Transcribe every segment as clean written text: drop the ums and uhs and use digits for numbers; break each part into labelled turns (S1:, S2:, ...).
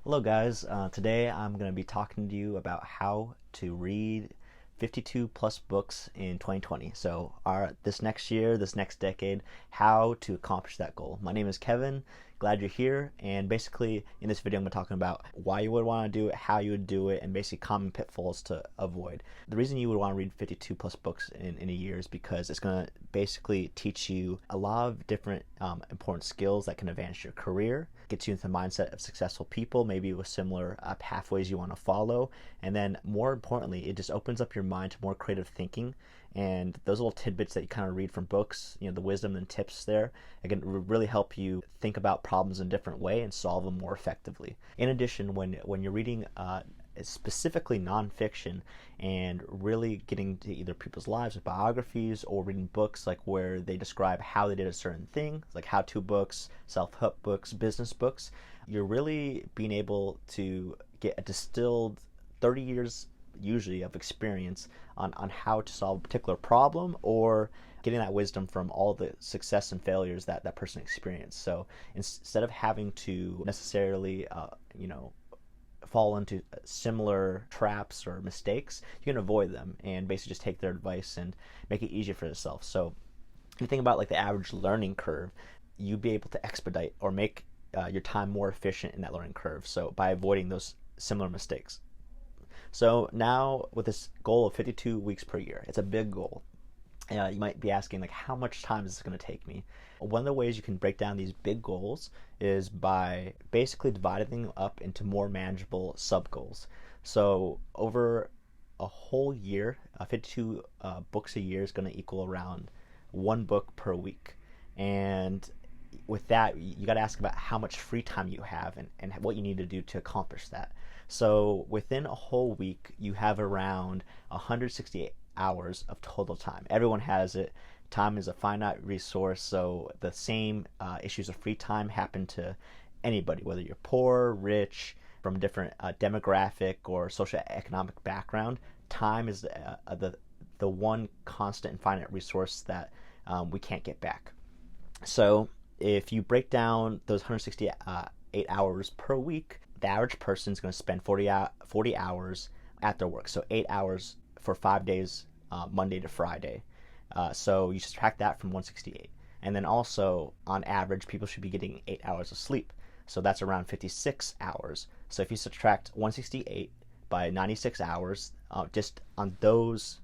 S1: Hello, guys. Today I'm going to be talking to you about how to read 52 plus books in 2020. So, this next year, this next decade, how to accomplish that goal. My name is Kevin. Glad you're here. And basically, in this video, I'm going to be talking about why you would want to do it, how you would do it, and basically common pitfalls to avoid. The reason you would want to read 52 plus books in a year is because it's going to basically teach you a lot of different important skills that can advance your career, gets you into the mindset of successful people, maybe with similar pathways you want to follow. And then more importantly, it just opens up your mind to more creative thinking. And those little tidbits that you kind of read from books, the wisdom and tips there, it can really help you think about problems in a different way and solve them more effectively. In addition, when you're reading specifically nonfiction and really getting to either people's lives or biographies, or reading books like where they describe how they did a certain thing, like how-to books, self-help books, business books, you're really being able to get a distilled 30 years usually of experience on how to solve a particular problem, or getting that wisdom from all the success and failures that that person experienced. So instead of having to necessarily fall into similar traps or mistakes, you can avoid them and basically just take their advice and make it easier for yourself. So if you think about like the average learning curve, you'd be able to expedite or make your time more efficient in that learning curve, so by avoiding those similar mistakes. So now with this goal of 52 weeks per year, it's a big goal. You might be asking, like, how much time is this going to take me? One of the ways you can break down these big goals is by basically dividing them up into more manageable sub goals. So over a whole year, 52 books a year is going to equal around one book per week. And with that, you got to ask about how much free time you have and what you need to do to accomplish that. So within a whole week, you have around 168 hours of total time. Everyone has it. Time is a finite resource, so the same issues of free time happen to anybody, whether you're poor, rich, from a different demographic or socioeconomic background. Time is the one constant and finite resource that we can't get back. So if you break down those 168 hours per week, the average person is going to spend 40 hours at their work. So 8 hours for 5 days, Monday to Friday. So you subtract that from 168. And then also, on average, people should be getting 8 hours of sleep. So that's around 56 hours. So if you subtract 168 by 96 hours, just on those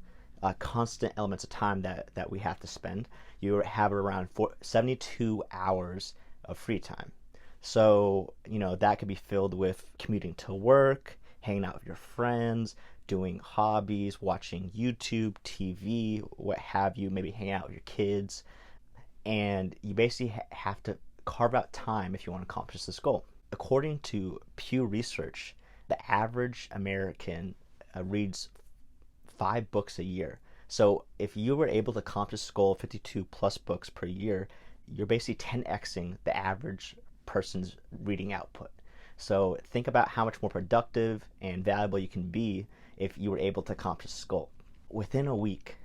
S1: constant elements of time that we have to spend, you have around 72 hours of free time. So, that could be filled with commuting to work, hanging out with your friends, doing hobbies, watching YouTube, TV, what have you, maybe hanging out with your kids. And you basically have to carve out time if you want to accomplish this goal. According to Pew Research, the average American reads 5 books a year. So if you were able to accomplish this goal of 52 plus books per year, you're basically 10xing the average person's reading output. So think about how much more productive and valuable you can be if you were able to accomplish this goal. Within a week,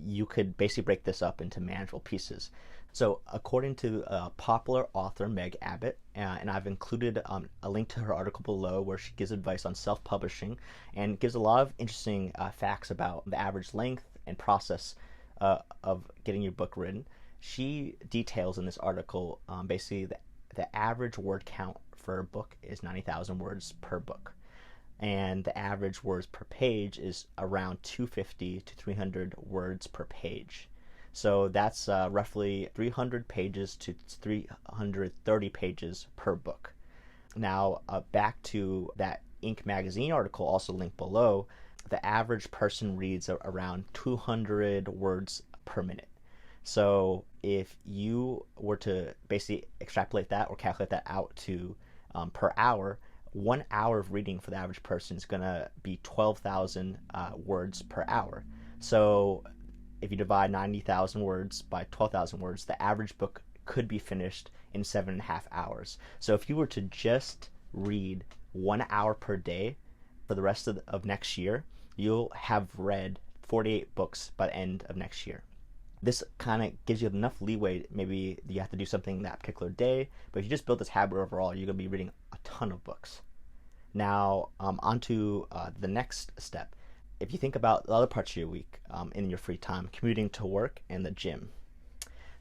S1: you could basically break this up into manageable pieces. So according to popular author Meg Abbott, and I've included a link to her article below where she gives advice on self-publishing and gives a lot of interesting facts about the average length and process of getting your book written. She details in this article basically the average word count for a book is 90,000 words per book. And the average words per page is around 250 to 300 words per page. So that's roughly 300 pages to 330 pages per book. Now, back to that Inc. magazine article, also linked below, the average person reads around 200 words per minute. So if you were to basically extrapolate that or calculate that out to per hour, 1 hour of reading for the average person is going to be 12,000 words per hour. So if you divide 90,000 words by 12,000 words, the average book could be finished in 7.5 hours. So if you were to just read 1 hour per day for the rest of next year, you'll have read 48 books by the end of next year. This kind of gives you enough leeway. Maybe you have to do something that particular day, but if you just build this habit overall, you're going to be reading a ton of books. Now, on to the next step. If you think about the other parts of your week in your free time, commuting to work and the gym.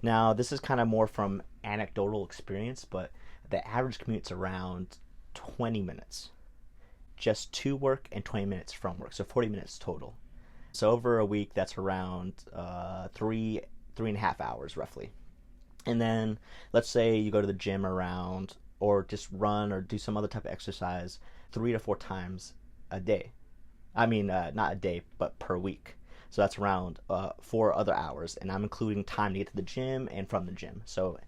S1: Now, this is kind of more from anecdotal experience, but the average commute's around 20 minutes just to work and 20 minutes from work, so 40 minutes total. So over a week, that's around 3.5 hours roughly. And then let's say you go to the gym around, or just run or do some other type of exercise 3 to 4 times a day. I mean, not a day, but per week. So that's around 4 other hours, and I'm including time to get to the gym and from the gym. So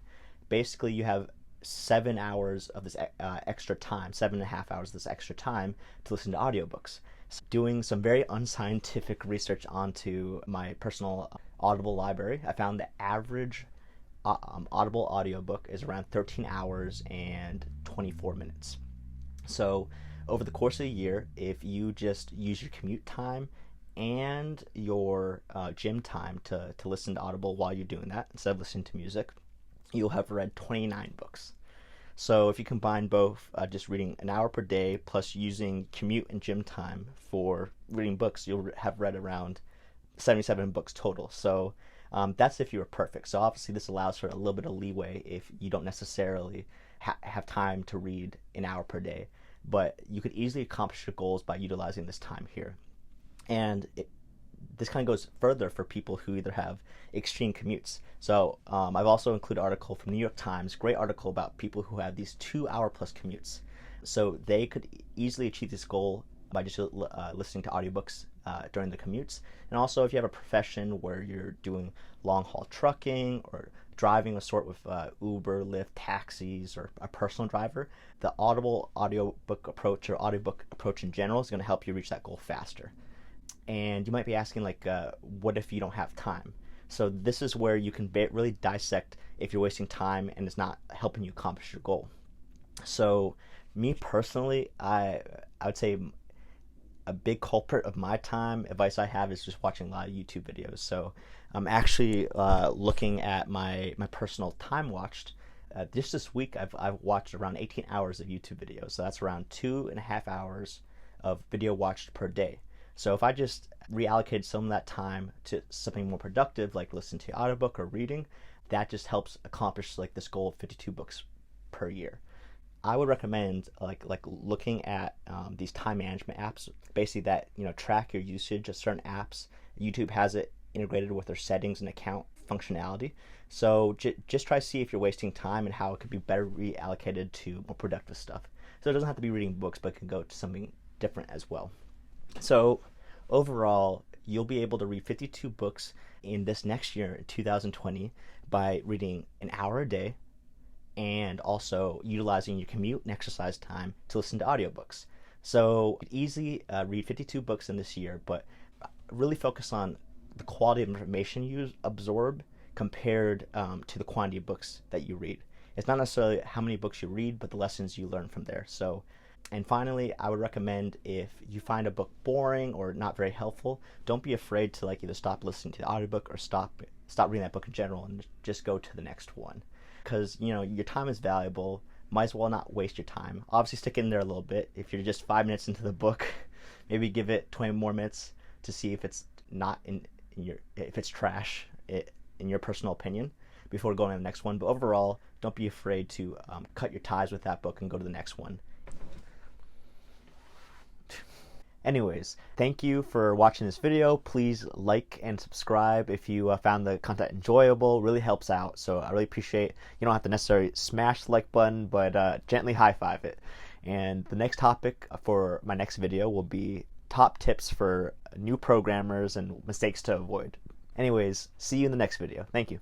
S1: basically, you have 7 hours of this extra time, 7.5 hours of this extra time to listen to audiobooks. So doing some very unscientific research onto my personal Audible library, I found the average Audible audiobook is around 13 hours and 24 minutes. So over the course of a year, if you just use your commute time and your gym time to listen to Audible while you're doing that, instead of listening to music, you'll have read 29 books. So if you combine both just reading an hour per day plus using commute and gym time for reading books, you'll have read around 77 books total. So that's if you were perfect. So obviously this allows for a little bit of leeway if you don't necessarily have time to read an hour per day. But you could easily accomplish your goals by utilizing this time here. And this kind of goes further for people who either have extreme commutes. So I've also included an article from New York Times, great article about people who have these 2 hour plus commutes. So they could easily achieve this goal by just listening to audiobooks during the commutes. And also if you have a profession where you're doing long haul trucking or driving a sort with Uber, Lyft, taxis, or a personal driver, the Audible audiobook approach or audiobook approach in general is going to help you reach that goal faster. And you might be asking, like, what if you don't have time? So this is where you can really dissect if you're wasting time and it's not helping you accomplish your goal. So me personally, I would say a big culprit of my time advice I have is just watching a lot of YouTube videos. So I'm actually looking at my personal time watched. Just this week, I've watched around 18 hours of YouTube videos. So that's around 2.5 hours of video watched per day. So if I just reallocated some of that time to something more productive, like listening to an audiobook or reading, that just helps accomplish like this goal of 52 books per year. I would recommend like looking at these time management apps, basically that track your usage of certain apps. YouTube has it integrated with their settings and account functionality. So just try to see if you're wasting time and how it could be better reallocated to more productive stuff. So it doesn't have to be reading books, but it can go to something different as well. So overall, you'll be able to read 52 books in this next year, 2020, by reading an hour a day and also utilizing your commute and exercise time to listen to audiobooks. So you could easily read 52 books in this year, but really focus on the quality of information you absorb compared to the quantity of books that you read. It's not necessarily how many books you read, but the lessons you learn from there. So, and finally, I would recommend if you find a book boring or not very helpful, don't be afraid to either stop listening to the audiobook or stop reading that book in general and just go to the next one. Because your time is valuable. Might as well not waste your time. Obviously, stick in there a little bit. If you're just 5 minutes into the book, maybe give it 20 more minutes to see if it's not if it's trash in your personal opinion before going to the next one. But overall, don't be afraid to cut your ties with that book and go to the next one. Anyways, thank you for watching this video. Please like and subscribe if you found the content enjoyable. It really helps out, so I really appreciate. You don't have to necessarily smash the like button, but gently high five it. And the next topic for my next video will be top tips for new programmers and mistakes to avoid. Anyways, see you in the next video. Thank you.